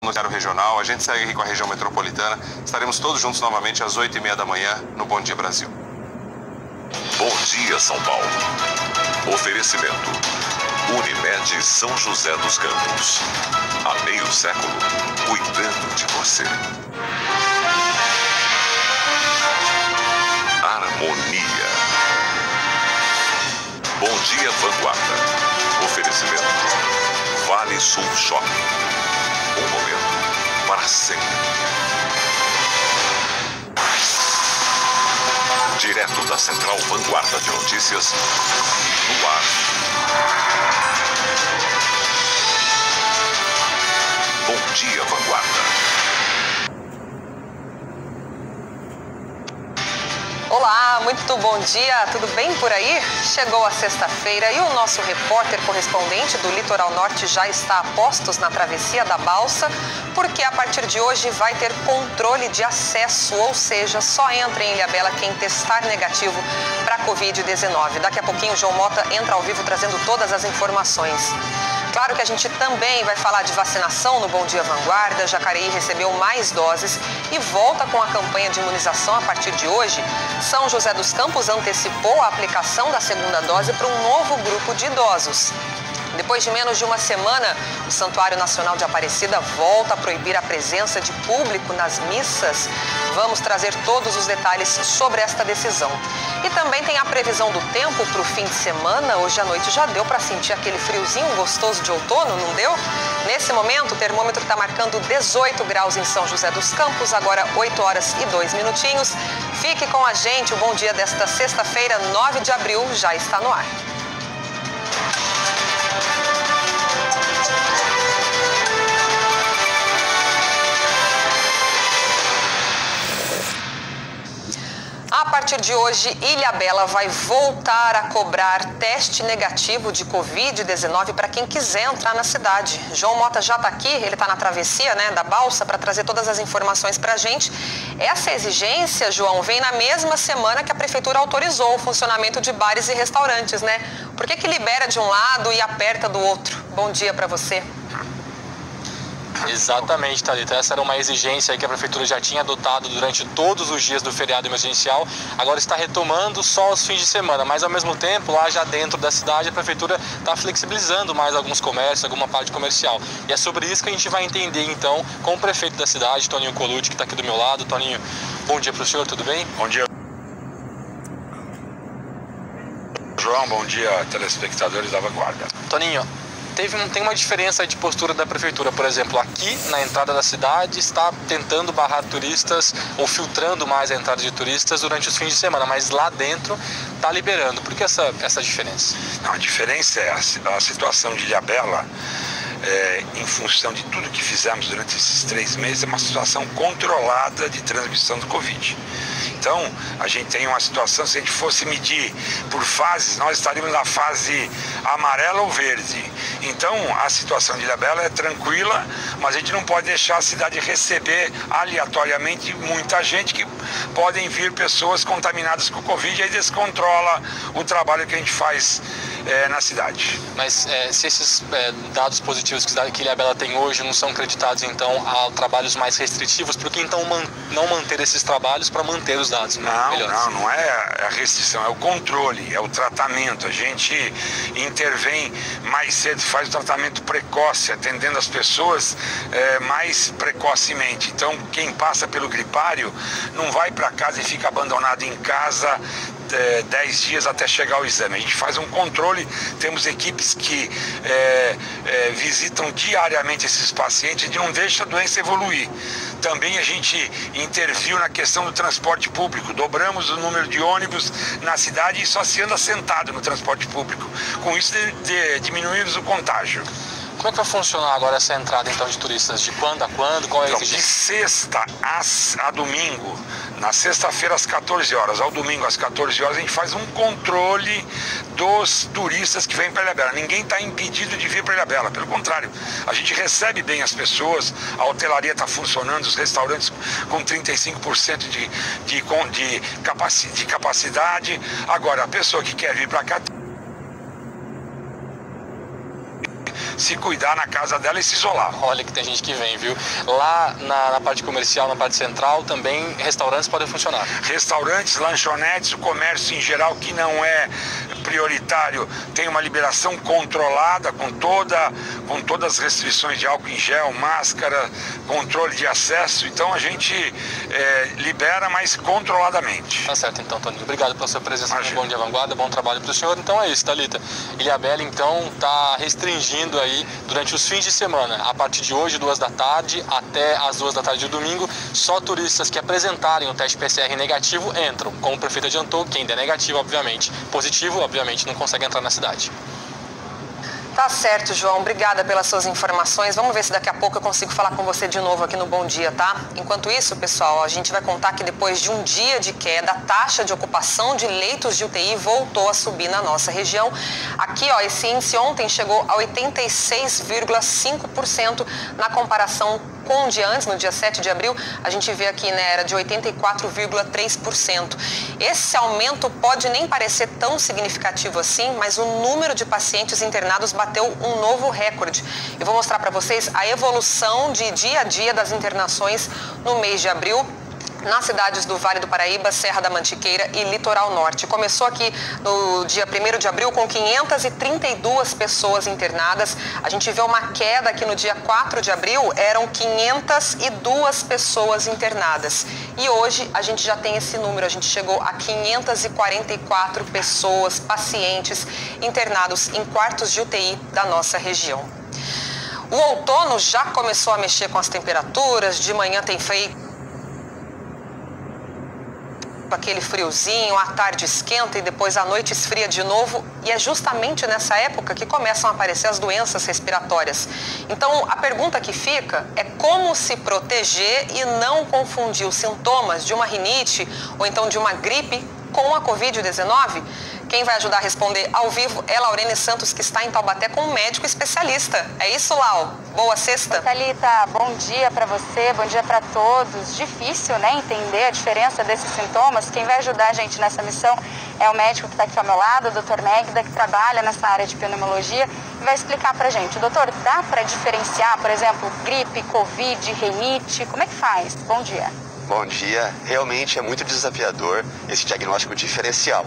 Noticiário Regional, a gente segue aqui com a região metropolitana. Estaremos todos juntos novamente às 8h30 da manhã no Bom Dia Brasil. Bom dia, São Paulo. Oferecimento: Unimed São José dos Campos. Há meio século, cuidando de você. Harmonia. Bom dia, Vanguarda. Oferecimento: Vale Sul Shopping. Um momento para sempre. Direto da Central Vanguarda de Notícias, no ar. Bom dia, Vanguarda. Olá, muito bom dia, tudo bem por aí? Chegou a sexta-feira e o nosso repórter correspondente do Litoral Norte já está a postos na travessia da Balsa, porque a partir de hoje vai ter controle de acesso, ou seja, só entra em Ilhabela quem testar negativo para a Covid-19. Daqui a pouquinho o João Mota entra ao vivo trazendo todas as informações. Claro que a gente também vai falar de vacinação no Bom Dia Vanguarda. Jacareí recebeu mais doses e volta com a campanha de imunização a partir de hoje. São José dos Campos antecipou a aplicação da segunda dose para um novo grupo de idosos. Depois de menos de uma semana, o Santuário Nacional de Aparecida volta a proibir a presença de público nas missas. Vamos trazer todos os detalhes sobre esta decisão. E também tem a previsão do tempo para o fim de semana. Hoje à noite já deu para sentir aquele friozinho gostoso de outono, não deu? Nesse momento, o termômetro está marcando 18 graus em São José dos Campos, agora 8 horas e 2 minutinhos. Fique com a gente, o Bom Dia desta sexta-feira, 9 de abril, já está no ar. A partir de hoje, Ilhabela vai voltar a cobrar teste negativo de Covid-19 para quem quiser entrar na cidade. João Mota já está aqui, ele está na travessia, da Balsa, para trazer todas as informações para a gente. Essa exigência, João, vem na mesma semana que a Prefeitura autorizou o funcionamento de bares e restaurantes, Por que libera de um lado e aperta do outro? Bom dia para você. Exatamente, Thalita. Essa era uma exigência que a Prefeitura já tinha adotado durante todos os dias do feriado emergencial. Agora está retomando só aos fins de semana, mas ao mesmo tempo, lá já dentro da cidade, a Prefeitura está flexibilizando mais alguns comércios, alguma parte comercial. E é sobre isso que a gente vai entender, então, com o prefeito da cidade, Toninho Colucci, que está aqui do meu lado. Toninho, bom dia para o senhor, tudo bem? Bom dia, João. Bom dia, telespectadores da Vanguarda. Toninho, tem uma diferença de postura da prefeitura. Por exemplo, aqui na entrada da cidade está tentando barrar turistas ou filtrando mais a entrada de turistas durante os fins de semana, mas lá dentro está liberando. Por que essa diferença? Não, a diferença é a situação de Ilhabela, em função de tudo que fizemos durante esses 3 meses, é uma situação controlada de transmissão do Covid. Então, a gente tem uma situação, se a gente fosse medir por fases, nós estaríamos na fase amarela ou verde. Então, a situação de Ilhabela é tranquila, mas a gente não pode deixar a cidade receber aleatoriamente muita gente, que podem vir pessoas contaminadas com o Covid, e aí descontrola o trabalho que a gente faz na cidade. Mas se esses dados positivos que Ilhabela tem hoje não são acreditados, então, a trabalhos mais restritivos, por que então não manter esses trabalhos para manter os dados melhores? Não é a restrição, é o controle, é o tratamento. A gente intervém mais cedo, faz o tratamento precoce, atendendo as pessoas mais precocemente. Então, quem passa pelo gripário não vai para casa e fica abandonado em casa 10 dias até chegar o exame. A gente faz um controle, temos equipes que visitam diariamente esses pacientes, a gente não deixa a doença evoluir. Também a gente interviu na questão do transporte público, dobramos o número de ônibus na cidade e só se anda sentado no transporte público. Com isso diminuímos o contágio. Como é que vai funcionar agora essa entrada então de turistas? De quando a quando? Qual é a exigência? De sexta a domingo, na sexta-feira às 14 horas, ao domingo às 14 horas, a gente faz um controle dos turistas que vêm para Ilhabela. Ninguém está impedido de vir para Ilhabela, pelo contrário, a gente recebe bem as pessoas, a hotelaria está funcionando, os restaurantes com 35% de capacidade. Agora, a pessoa que quer vir para cá se cuidar na casa dela e se isolar. Olha que tem gente que vem, viu? Lá na parte comercial, na parte central, também restaurantes podem funcionar. Restaurantes, lanchonetes, o comércio em geral que não é prioritário tem uma liberação controlada com todas as restrições de álcool em gel, máscara, controle de acesso. Então a gente libera, mas controladamente. Tá certo então, Toninho. Obrigado pela sua presença no Bom Dia Vanguarda, bom trabalho para o senhor. Então é isso, Thalita. Ilhabela então está restringindo aí durante os fins de semana, a partir de hoje, 2 da tarde, até as 2 da tarde de domingo, só turistas que apresentarem o teste PCR negativo entram. Como o prefeito adiantou, quem der negativo, obviamente, positivo, obviamente, não consegue entrar na cidade. Tá certo, João. Obrigada pelas suas informações. Vamos ver se daqui a pouco eu consigo falar com você de novo aqui no Bom Dia, tá? Enquanto isso, pessoal, a gente vai contar que depois de um dia de queda, a taxa de ocupação de leitos de UTI voltou a subir na nossa região. Aqui, ó, esse índice ontem chegou a 86,5% na comparação com o dia antes, no dia 7 de abril, a gente vê aqui, né, era de 84,3%. Esse aumento pode nem parecer tão significativo assim, mas o número de pacientes internados bateu um novo recorde. Eu vou mostrar para vocês a evolução de dia a dia das internações no mês de abril, nas cidades do Vale do Paraíba, Serra da Mantiqueira e Litoral Norte. Começou aqui no dia 1º de abril com 532 pessoas internadas. A gente vê uma queda aqui no dia 4 de abril, eram 502 pessoas internadas. E hoje a gente já tem esse número, a gente chegou a 544 pessoas, pacientes internados em quartos de UTI da nossa região. O outono já começou a mexer com as temperaturas, de manhã tem feito aquele friozinho, à tarde esquenta e depois à noite esfria de novo, e é justamente nessa época que começam a aparecer as doenças respiratórias. Então, a pergunta que fica é como se proteger e não confundir os sintomas de uma rinite ou então de uma gripe com a Covid-19? Quem vai ajudar a responder ao vivo é Laurene Santos, que está em Taubaté com um médico especialista. É isso, Lau? Boa sexta. Thalita, bom dia para você, bom dia para todos. Difícil, né, entender a diferença desses sintomas. Quem vai ajudar a gente nessa missão é o médico que está aqui ao meu lado, o Dr. Megda, que trabalha nessa área de pneumologia, e vai explicar para a gente. Doutor, dá para diferenciar, por exemplo, gripe, Covid, rinite? Como é que faz? Bom dia. Bom dia. Realmente é muito desafiador esse diagnóstico diferencial,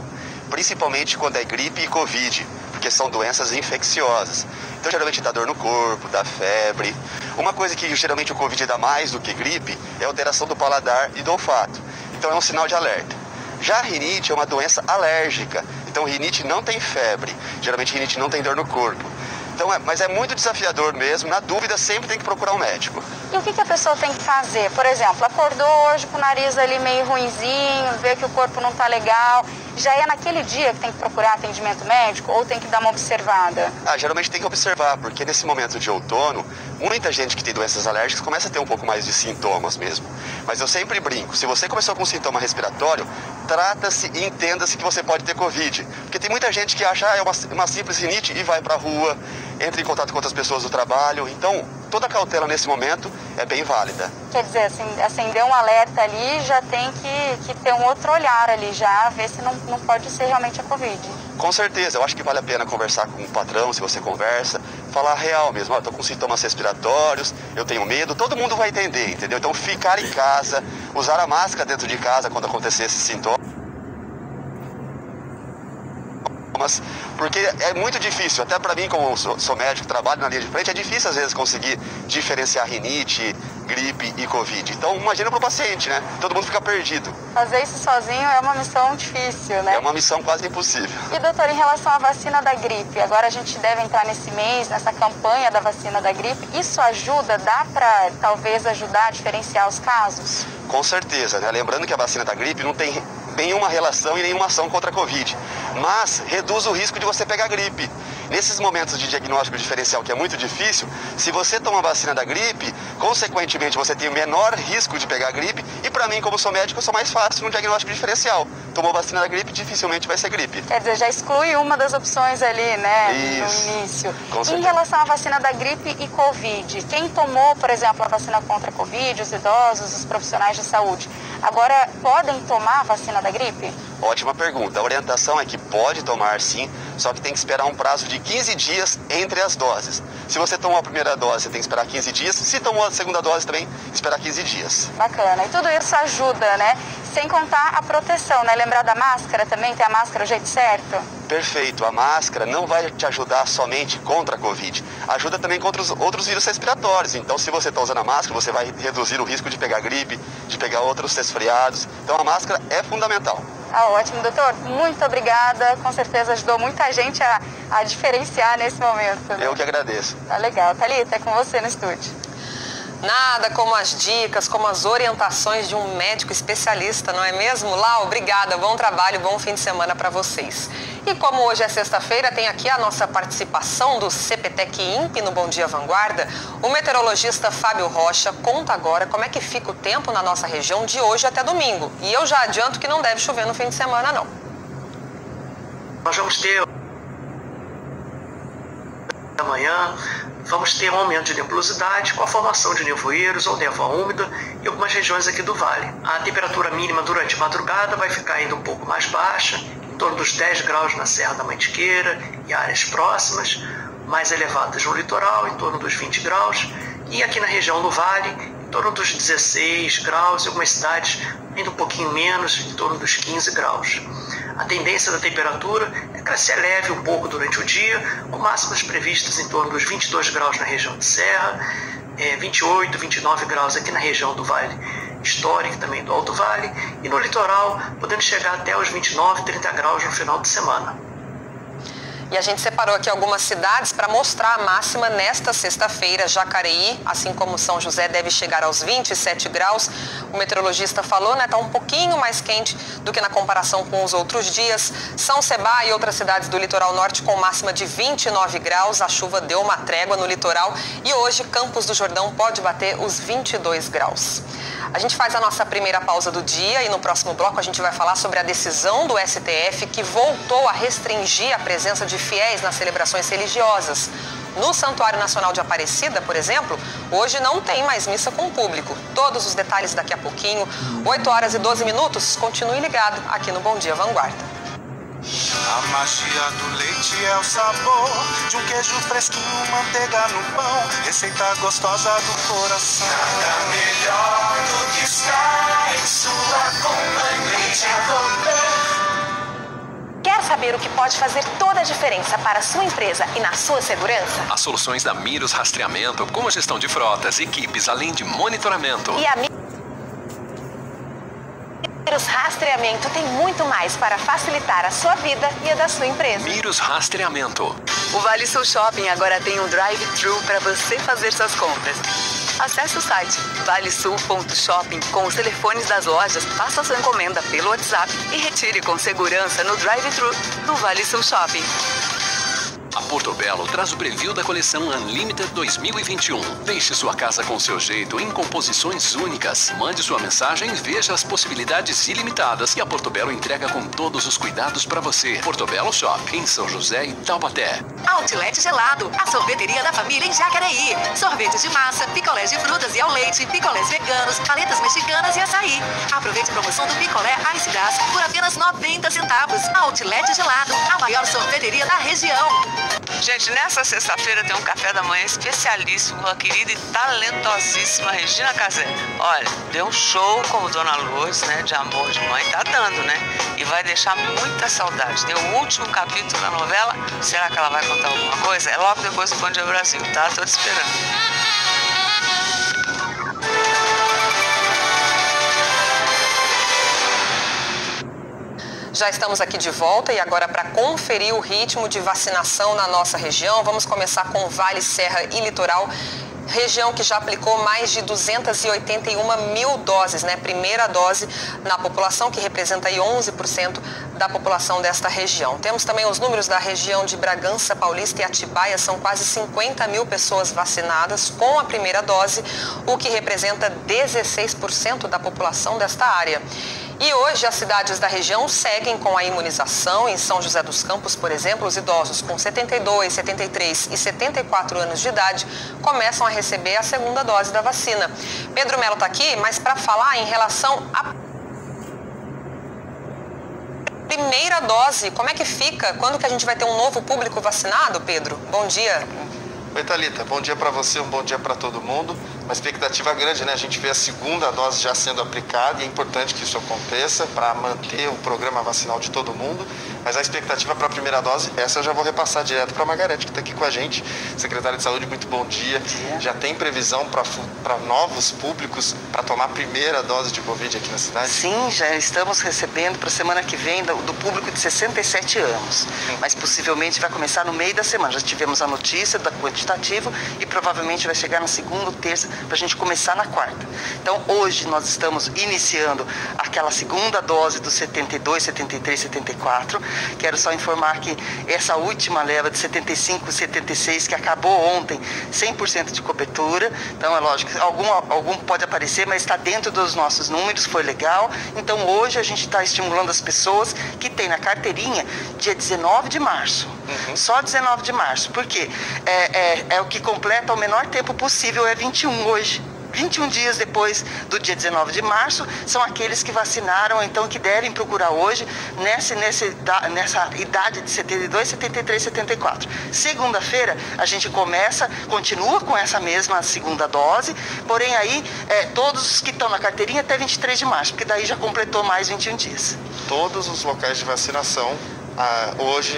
principalmente quando é gripe e Covid, porque são doenças infecciosas. Então, geralmente dá dor no corpo, dá febre. Uma coisa que geralmente o Covid dá mais do que gripe é a alteração do paladar e do olfato. Então, é um sinal de alerta. Já a rinite é uma doença alérgica. Então, rinite não tem febre. Geralmente, rinite não tem dor no corpo. Então, mas é muito desafiador mesmo. Na dúvida, sempre tem que procurar um médico. E o que a pessoa tem que fazer? Por exemplo, acordou hoje com o nariz ali meio ruinzinho, vê que o corpo não está legal. Já é naquele dia que tem que procurar atendimento médico ou tem que dar uma observada? Geralmente tem que observar, porque nesse momento de outono, muita gente que tem doenças alérgicas começa a ter um pouco mais de sintomas mesmo. Mas eu sempre brinco, se você começou com sintoma respiratório, trata-se e entenda-se que você pode ter Covid. Porque tem muita gente que acha, é uma simples rinite e vai para a rua, entra em contato com outras pessoas do trabalho. Então, toda cautela nesse momento é bem válida. Quer dizer, assim, acender um alerta ali, já tem que ter um outro olhar ali, já ver se não pode ser realmente a Covid. Com certeza, eu acho que vale a pena conversar com o patrão, se você conversa, falar real mesmo. Estou com sintomas respiratórios, eu tenho medo, todo mundo vai entender, entendeu? Então, ficar em casa, usar a máscara dentro de casa quando acontecer esses sintomas. Porque é muito difícil, até para mim, como sou médico, trabalho na linha de frente, é difícil às vezes conseguir diferenciar rinite, gripe e Covid. Então, imagina para o paciente, né? Todo mundo fica perdido. Fazer isso sozinho é uma missão difícil, né? É uma missão quase impossível. E, doutor, em relação à vacina da gripe, agora a gente deve entrar nesse mês, nessa campanha da vacina da gripe, isso ajuda, dá para talvez ajudar a diferenciar os casos? Com certeza, né? Lembrando que a vacina da gripe não tem nenhuma relação e nenhuma ação contra a Covid, mas reduz o risco de você pegar gripe. Nesses momentos de diagnóstico diferencial, que é muito difícil, se você toma a vacina da gripe, consequentemente você tem o menor risco de pegar gripe, e para mim, como sou médico, eu sou mais fácil no diagnóstico diferencial. Tomou a vacina da gripe, dificilmente vai ser gripe. Quer dizer, já exclui uma das opções ali, né, Isso, no início. Com certeza. Em relação à vacina da gripe e Covid, quem tomou, por exemplo, a vacina contra a Covid, os idosos, os profissionais de saúde, Agora, podem tomar a vacina da gripe? Ótima pergunta. A orientação é que pode tomar sim, só que tem que esperar um prazo de 15 dias entre as doses. Se você tomou a primeira dose, você tem que esperar 15 dias. Se tomou a segunda dose também, esperar 15 dias. Bacana. E tudo isso ajuda, né? Sem contar a proteção, né? Lembrar da máscara também, ter a máscara do jeito certo? Perfeito. A máscara não vai te ajudar somente contra a Covid. Ajuda também contra os outros vírus respiratórios. Então, se você está usando a máscara, você vai reduzir o risco de pegar gripe, de pegar outros resfriados. Então, a máscara é fundamental. Ah, ótimo, doutor. Muito obrigada. Com certeza ajudou muita gente a diferenciar nesse momento. Né? Eu que agradeço. Tá legal. Thalita, é com você no estúdio. Nada como as dicas, como as orientações de um médico especialista, não é mesmo? Lau, obrigada, bom trabalho, bom fim de semana para vocês. E como hoje é sexta-feira, tem aqui a nossa participação do CPTEC INPE no Bom Dia Vanguarda. O meteorologista Fábio Rocha conta agora como é que fica o tempo na nossa região de hoje até domingo. E eu já adianto que não deve chover no fim de semana, não. Nós vamos ter amanhã, vamos ter um aumento de nebulosidade com a formação de nevoeiros ou névoa úmida em algumas regiões aqui do vale. A temperatura mínima durante a madrugada vai ficar ainda um pouco mais baixa, em torno dos 10 graus na Serra da Mantiqueira e áreas próximas, mais elevadas no litoral, em torno dos 20 graus, e aqui na região do vale, em torno dos 16 graus, em algumas cidades ainda um pouquinho menos, em torno dos 15 graus. A tendência da temperatura é que ela se eleve um pouco durante o dia, com máximas previstas em torno dos 22 graus na região de Serra, 28, 29 graus aqui na região do Vale Histórico, também do Alto Vale, e no litoral, podendo chegar até os 29, 30 graus no final de semana. E a gente separou aqui algumas cidades para mostrar a máxima nesta sexta-feira. Jacareí, assim como São José, deve chegar aos 27 graus. O meteorologista falou, né? Está um pouquinho mais quente do que na comparação com os outros dias. São Sebá e outras cidades do litoral norte com máxima de 29 graus. A chuva deu uma trégua no litoral e hoje Campos do Jordão pode bater os 22 graus. A gente faz a nossa primeira pausa do dia e no próximo bloco a gente vai falar sobre a decisão do STF que voltou a restringir a presença de fiéis nas celebrações religiosas. No Santuário Nacional de Aparecida, por exemplo, hoje não tem mais missa com o público. Todos os detalhes daqui a pouquinho. 8 horas e 12 minutos. Continue ligado aqui no Bom Dia Vanguarda. A magia do leite é o sabor de um queijo fresquinho, manteiga no pão, receita gostosa do coração. Nada melhor do que estar em sua companhia. Quer saber o que pode fazer toda a diferença para a sua empresa e na sua segurança? As soluções da Miros Rastreamento, com a gestão de frotas, equipes, além de monitoramento. E a Miros Rastreamento tem muito mais para facilitar a sua vida e a da sua empresa. Miros Rastreamento. O Vale Sul Shopping agora tem um drive-thru para você fazer suas compras. Acesse o site valesul.shopping com os telefones das lojas, faça sua encomenda pelo WhatsApp e retire com segurança no drive-thru do Vale Sul Shopping. A Portobello traz o preview da coleção Unlimited 2021. Deixe sua casa com seu jeito em composições únicas. Mande sua mensagem e veja as possibilidades ilimitadas. E a Portobello entrega com todos os cuidados para você. Portobello Shop, em São José e Taubaté. Outlet Gelado, a sorveteria da família em Jacareí. Sorvetes de massa, picolés de frutas e ao leite, picolés veganos, paletas mexicanas e açaí. Aproveite a promoção do picolé Ice Grass por apenas 90 centavos. Outlet Gelado, a maior sorveteria da região. Gente, nessa sexta-feira tem um café da manhã especialíssimo com a querida e talentosíssima Regina Casé. Olha, deu um show como Dona Lourdes, né, de amor de mãe, tá dando, né? E vai deixar muita saudade. Tem o último capítulo da novela, será que ela vai contar alguma coisa? É logo depois do Bom Dia Brasil, tá? Tô te esperando. Já estamos aqui de volta e agora para conferir o ritmo de vacinação na nossa região, vamos começar com Vale, Serra e Litoral, região que já aplicou mais de 281 mil doses, né? Primeira dose na população, que representa aí 11% da população desta região. Temos também os números da região de Bragança Paulista e Atibaia, são quase 50 mil pessoas vacinadas com a primeira dose, o que representa 16% da população desta área. E hoje as cidades da região seguem com a imunização. Em São José dos Campos, por exemplo, os idosos com 72, 73 e 74 anos de idade começam a receber a segunda dose da vacina. Pedro Melo está aqui, mas para falar em relação a primeira dose. Como é que fica? Quando que a gente vai ter um novo público vacinado, Pedro? Bom dia. Oi, Thalita. Bom dia para você, um bom dia para todo mundo. Uma expectativa grande, né? A gente vê a segunda dose já sendo aplicada e é importante que isso aconteça para manter o programa vacinal de todo mundo. Mas a expectativa para a primeira dose, essa eu já vou repassar direto para a Margarete, que está aqui com a gente. Secretária de Saúde, muito bom dia. Já tem previsão para novos públicos para tomar a primeira dose de Covid aqui na cidade? Sim, já estamos recebendo para a semana que vem do público de 67 anos. Mas possivelmente vai começar no meio da semana. Já tivemos a notícia do quantitativo e provavelmente vai chegar na segunda ou terça para a gente começar na quarta. Então hoje nós estamos iniciando aquela segunda dose dos 72, 73, 74. Quero só informar que essa última leva de 75, 76, que acabou ontem, 100% de cobertura. Então é lógico, algum pode aparecer, mas está dentro dos nossos números, foi legal. Então hoje a gente está estimulando as pessoas que tem na carteirinha dia 19 de março. Só 19 de março, porque é o que completa o menor tempo possível, é 21 hoje. 21 dias depois do dia 19 de março, são aqueles que vacinaram, então que devem procurar hoje nessa idade de 72, 73, 74. Segunda-feira a gente continua com essa mesma segunda dose, porém aí todos os que estão na carteirinha até 23 de março, porque daí já completou mais 21 dias. Todos os locais de vacinação hoje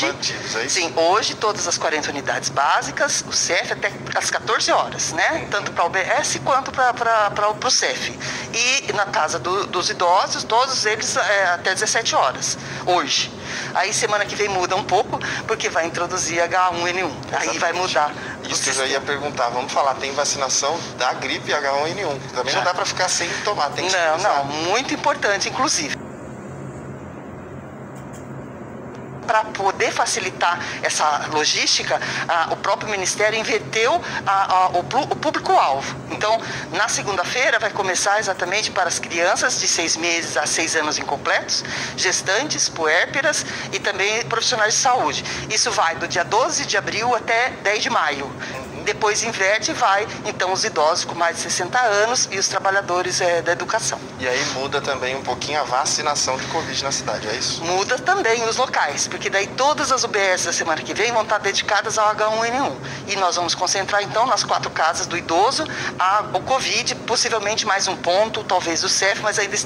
mantidos, é isso? Sim, hoje todas as 40 unidades básicas, o CEF até às 14 horas, né? Tanto para o UBS quanto para o CEF. E na casa dos idosos, todos eles até 17 horas, hoje. Aí semana que vem muda um pouco, porque vai introduzir H1N1. Exatamente. Aí vai mudar. Isso eu já ia perguntar, vamos falar, tem vacinação da gripe H1N1. Também não dá para ficar sem tomar, tem que Não, muito importante, inclusive. Para poder facilitar essa logística, o próprio Ministério inverteu o público-alvo. Então, na segunda-feira vai começar exatamente para as crianças de 6 meses a 6 anos incompletos, gestantes, puérperas e também profissionais de saúde. Isso vai do dia 12 de abril até 10 de maio. Depois inverte e vai, então, os idosos com mais de 60 anos e os trabalhadores da educação. E aí muda também um pouquinho a vacinação de Covid na cidade, é isso? Muda também os locais, porque daí todas as UBS da semana que vem vão estar dedicadas ao H1N1. E nós vamos concentrar, então, nas 4 casas do idoso, o Covid, possivelmente mais um ponto, talvez o CEF, mas ainda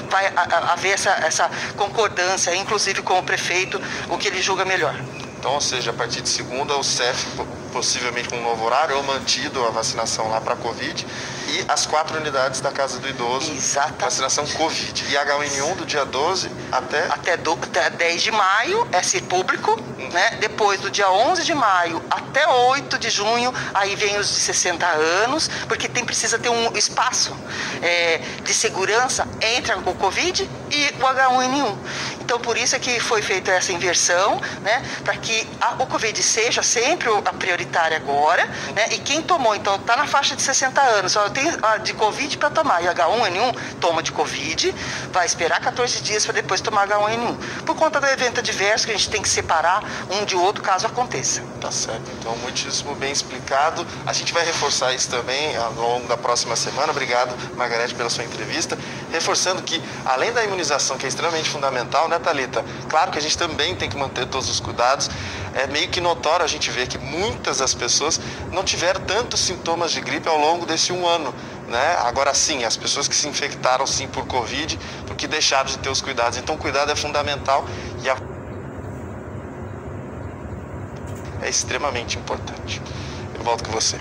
vai haver essa concordância, inclusive com o prefeito, o que ele julga melhor. Então, ou seja, a partir de segunda, o CEF possivelmente com um novo horário ou mantido a vacinação lá para a Covid e as 4 unidades da Casa do Idoso, vacinação Covid. E H1N1 do dia 12 até 10 de maio, esse público, né? Depois do dia 11 de maio até 8 de junho, aí vem os de 60 anos, porque precisa ter um espaço de segurança entre o Covid e o H1N1. Então, por isso é que foi feita essa inversão, né? Para que o Covid seja sempre a prioritária agora, né? E quem tomou, então, está na faixa de 60 anos, só tem de Covid para tomar, e H1N1 toma de Covid, vai esperar 14 dias para depois tomar H1N1. Por conta do evento adverso, que a gente tem que separar um de outro caso aconteça. Tá certo, então muitíssimo bem explicado. A gente vai reforçar isso também ao longo da próxima semana. Obrigado, Margarete, pela sua entrevista. Reforçando que, além da imunização, que é extremamente fundamental, né, Thalita? Claro que a gente também tem que manter todos os cuidados. É meio que notório a gente ver que muitas das pessoas não tiveram tantos sintomas de gripe ao longo desse 1 ano. Né? Agora sim, as pessoas que se infectaram sim por Covid, porque deixaram de ter os cuidados. Então o cuidado é fundamental e é extremamente importante. Eu volto com você.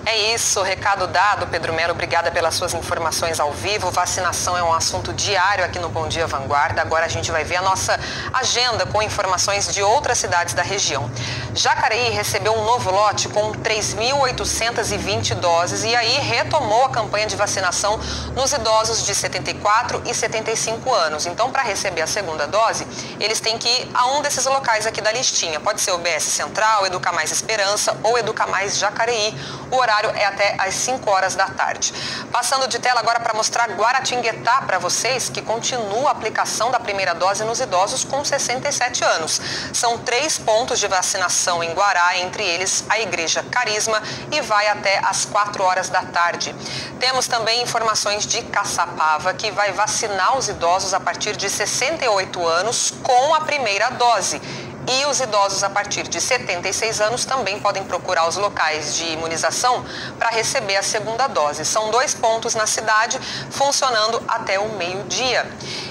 É isso, recado dado, Pedro Melo, obrigada pelas suas informações ao vivo. Vacinação é um assunto diário aqui no Bom Dia Vanguarda. Agora a gente vai ver a nossa agenda com informações de outras cidades da região. Jacareí recebeu um novo lote com 3.820 doses e aí retomou a campanha de vacinação nos idosos de 74 e 75 anos. Então, para receber a segunda dose, eles têm que ir a um desses locais aqui da listinha. Pode ser o UBS Central, Educamais Esperança ou Educamais Jacareí. O horário horário é até às 5 horas da tarde. Passando de tela agora para mostrar Guaratinguetá para vocês, que continua a aplicação da primeira dose nos idosos com 67 anos. São 3 pontos de vacinação em Guará, entre eles a Igreja Carisma, e vai até às 4 horas da tarde. Temos também informações de Caçapava, que vai vacinar os idosos a partir de 68 anos com a primeira dose. E os idosos a partir de 76 anos também podem procurar os locais de imunização para receber a segunda dose. São 2 pontos na cidade, funcionando até o meio-dia.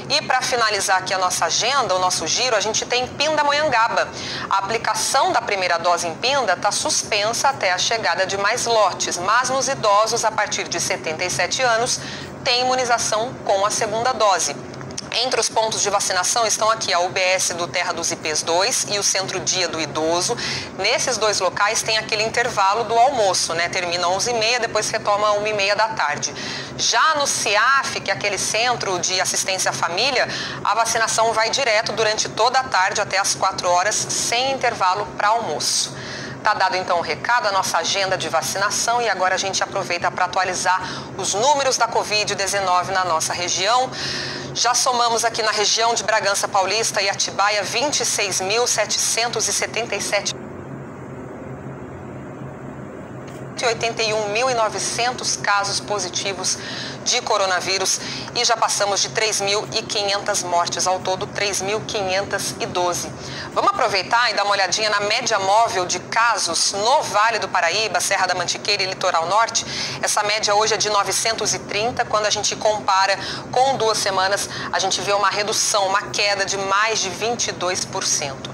E para finalizar aqui a nossa agenda, o nosso giro, a gente tem Pindamonhangaba. A aplicação da primeira dose em Pinda está suspensa até a chegada de mais lotes, mas nos idosos a partir de 77 anos tem imunização com a segunda dose. Entre os pontos de vacinação estão aqui a UBS do Terra dos Ipês 2 e o Centro Dia do Idoso. Nesses 2 locais tem aquele intervalo do almoço, né? Termina 11h30, depois retoma 1h30 da tarde. Já no CIAF, que é aquele Centro de Assistência à Família, a vacinação vai direto durante toda a tarde até as 4 horas, sem intervalo para almoço. Tá dado então o recado, a nossa agenda de vacinação, e agora a gente aproveita para atualizar os números da Covid-19 na nossa região. Já somamos aqui na região de Bragança Paulista e Atibaia 26.777 81.900 casos positivos de coronavírus e já passamos de 3.500 mortes, ao todo 3.512. Vamos aproveitar e dar uma olhadinha na média móvel de casos no Vale do Paraíba, Serra da Mantiqueira e Litoral Norte. Essa média hoje é de 930, quando a gente compara com 2 semanas, a gente vê uma redução, uma queda de mais de 22%.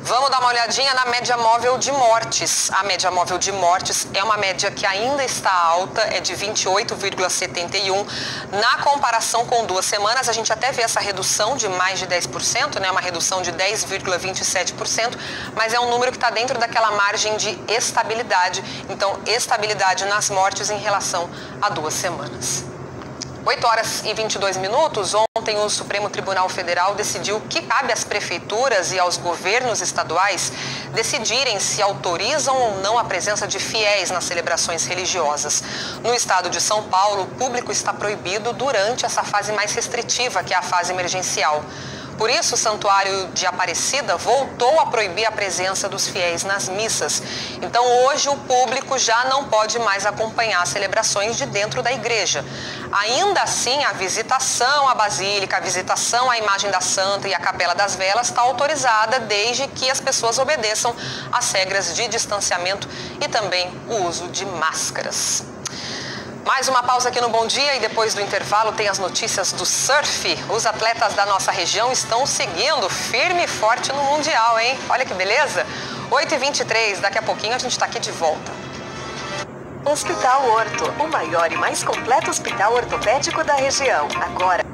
Vamos dar uma olhadinha na média móvel de mortes. A média móvel de mortes é uma média que ainda está alta, é de 28,71. Na comparação com 2 semanas, a gente até vê essa redução de mais de 10%, né? Uma redução de 10,27%, mas é um número que está dentro daquela margem de estabilidade. Então, estabilidade nas mortes em relação a 2 semanas. 8 horas e 22 minutos. Ontem o Supremo Tribunal Federal decidiu que cabe às prefeituras e aos governos estaduais decidirem se autorizam ou não a presença de fiéis nas celebrações religiosas. No estado de São Paulo, o público está proibido durante essa fase mais restritiva, que é a fase emergencial. Por isso, o Santuário de Aparecida voltou a proibir a presença dos fiéis nas missas. Então, hoje, o público já não pode mais acompanhar as celebrações de dentro da igreja. Ainda assim, a visitação à Basílica, a visitação à imagem da Santa e à Capela das Velas está autorizada, desde que as pessoas obedeçam às regras de distanciamento e também o uso de máscaras. Mais uma pausa aqui no Bom Dia e depois do intervalo tem as notícias do surf. Os atletas da nossa região estão seguindo firme e forte no Mundial, hein? Olha que beleza! 8h23, daqui a pouquinho a gente está aqui de volta. Hospital Orto, o maior e mais completo hospital ortopédico da região. Agora,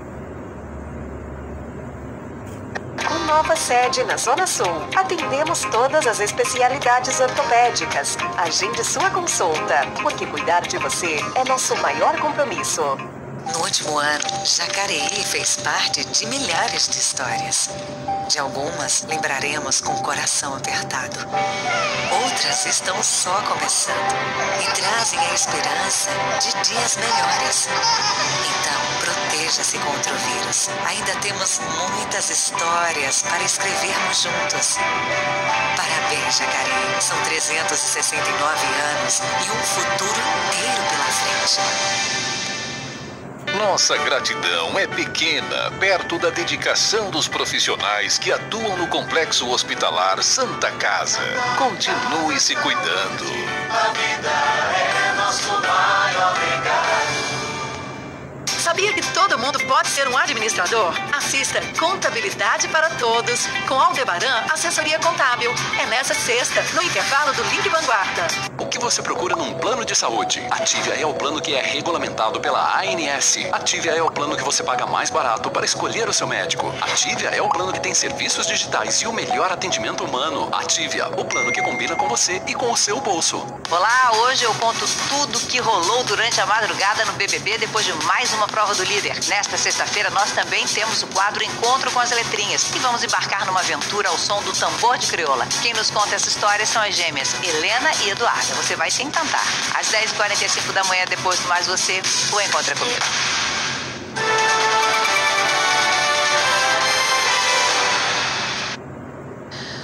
com nova sede na Zona Sul. Atendemos todas as especialidades ortopédicas. Agende sua consulta, porque cuidar de você é nosso maior compromisso. No último ano, Jacareí fez parte de milhares de histórias. De algumas, lembraremos com o coração apertado. Outras estão só começando e trazem a esperança de dias melhores. Então, proteja-se contra o vírus. Ainda temos muitas histórias para escrevermos juntos. Parabéns, Jacareí. São 369 anos e um futuro inteiro pela frente. Nossa gratidão é pequena, perto da dedicação dos profissionais que atuam no Complexo Hospitalar Santa Casa. Continue se cuidando. A vida é nosso maior legado. Sabia que todo mundo pode ser um administrador? Assista Contabilidade para Todos com Aldebaran Assessoria Contábil. É nessa sexta, no intervalo do Link Vanguarda. O que você procura num plano de saúde? Ativia é o plano que é regulamentado pela ANS. Ativia é o plano que você paga mais barato para escolher o seu médico. Ativia é o plano que tem serviços digitais e o melhor atendimento humano. Ativia, o plano que combina com você e com o seu bolso. Olá, hoje eu conto tudo que rolou durante a madrugada no BBB depois de mais uma prova do líder. Nesta sexta-feira, nós também temos o quadro Encontro com as Letrinhas e vamos embarcar numa aventura ao som do tambor de crioula. Quem nos conta essa história são as gêmeas Helena e Eduarda. Você vai se encantar. Às 10h45 da manhã, depois do Mais Você, o Encontro é comigo.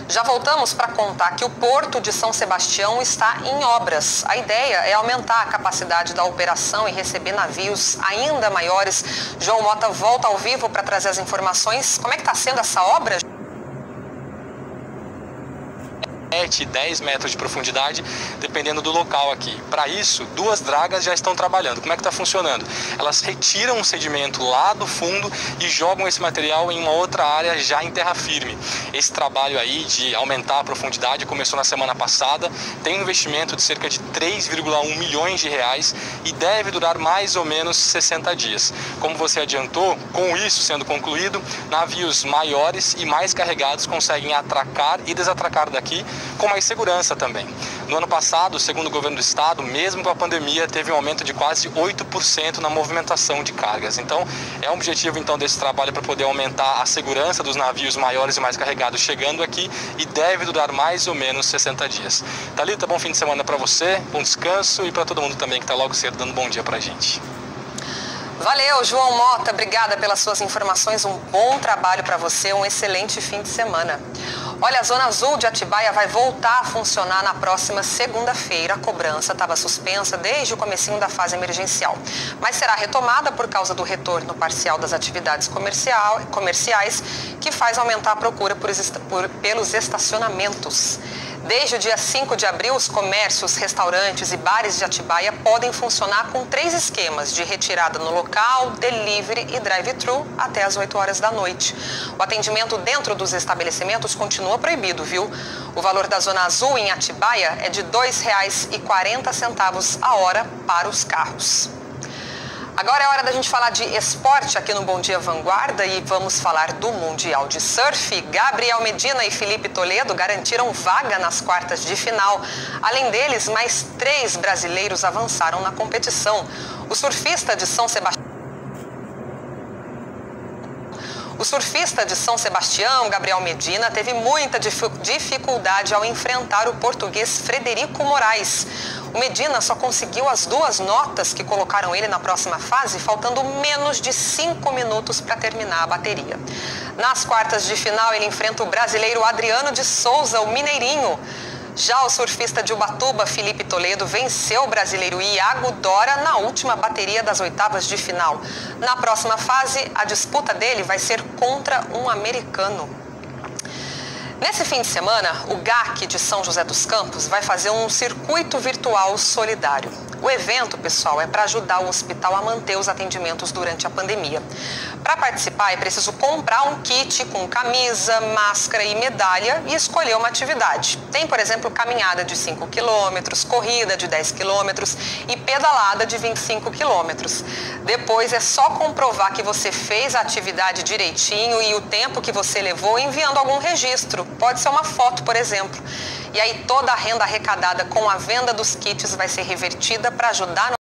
Já voltamos para contar que o Porto de São Sebastião está em obras. A ideia é aumentar a capacidade da operação e receber navios ainda maiores. João Mota volta ao vivo para trazer as informações. Como é que está sendo essa obra? 10 metros de profundidade, dependendo do local aqui. Para isso, 2 dragas já estão trabalhando. Como é que está funcionando? Elas retiram o sedimento lá do fundo e jogam esse material em uma outra área já em terra firme. Esse trabalho aí de aumentar a profundidade começou na semana passada, tem um investimento de cerca de 3,1 milhões de reais e deve durar mais ou menos 60 dias. Como você adiantou, com isso sendo concluído, navios maiores e mais carregados conseguem atracar e desatracar daqui com mais segurança também. No ano passado, segundo o governo do estado, mesmo com a pandemia, teve um aumento de quase 8% na movimentação de cargas. Então, é um objetivo então desse trabalho para poder aumentar a segurança dos navios maiores e mais carregados chegando aqui e deve durar mais ou menos 60 dias. Thalita, bom fim de semana para você, bom descanso e para todo mundo também que está logo cedo dando bom dia para a gente. Valeu, João Mota, obrigada pelas suas informações, um bom trabalho para você, um excelente fim de semana. Olha, a Zona Azul de Atibaia vai voltar a funcionar na próxima segunda-feira. A cobrança estava suspensa desde o comecinho da fase emergencial, mas será retomada por causa do retorno parcial das atividades comerciais, que faz aumentar a procura pelos estacionamentos. Desde o dia 5 de abril, os comércios, restaurantes e bares de Atibaia podem funcionar com 3 esquemas de retirada no local, delivery e drive-thru até às 8 horas da noite. O atendimento dentro dos estabelecimentos continua proibido, viu? O valor da Zona Azul em Atibaia é de R$ 2,40 a hora para os carros. Agora é hora da gente falar de esporte aqui no Bom Dia Vanguarda e vamos falar do Mundial de Surf. Gabriel Medina e Felipe Toledo garantiram vaga nas quartas de final. Além deles, mais 3 brasileiros avançaram na competição. O surfista de São Sebastião, Gabriel Medina, teve muita dificuldade ao enfrentar o português Frederico Moraes. O Medina só conseguiu as 2 notas que colocaram ele na próxima fase, faltando menos de 5 minutos para terminar a bateria. Nas quartas de final, ele enfrenta o brasileiro Adriano de Souza, o mineirinho. Já o surfista de Ubatuba, Felipe Toledo, venceu o brasileiro Iago Dora na última bateria das 8avas de final. Na próxima fase, a disputa dele vai ser contra um americano. Nesse fim de semana, o GAC de São José dos Campos vai fazer um circuito virtual solidário. O evento, pessoal, é para ajudar o hospital a manter os atendimentos durante a pandemia. Para participar, é preciso comprar um kit com camisa, máscara e medalha e escolher uma atividade. Tem, por exemplo, caminhada de 5 km, corrida de 10 km e pedalada de 25 km. Depois é só comprovar que você fez a atividade direitinho e o tempo que você levou enviando algum registro. Pode ser uma foto, por exemplo. E aí toda a renda arrecadada com a venda dos kits vai ser revertida para ajudar no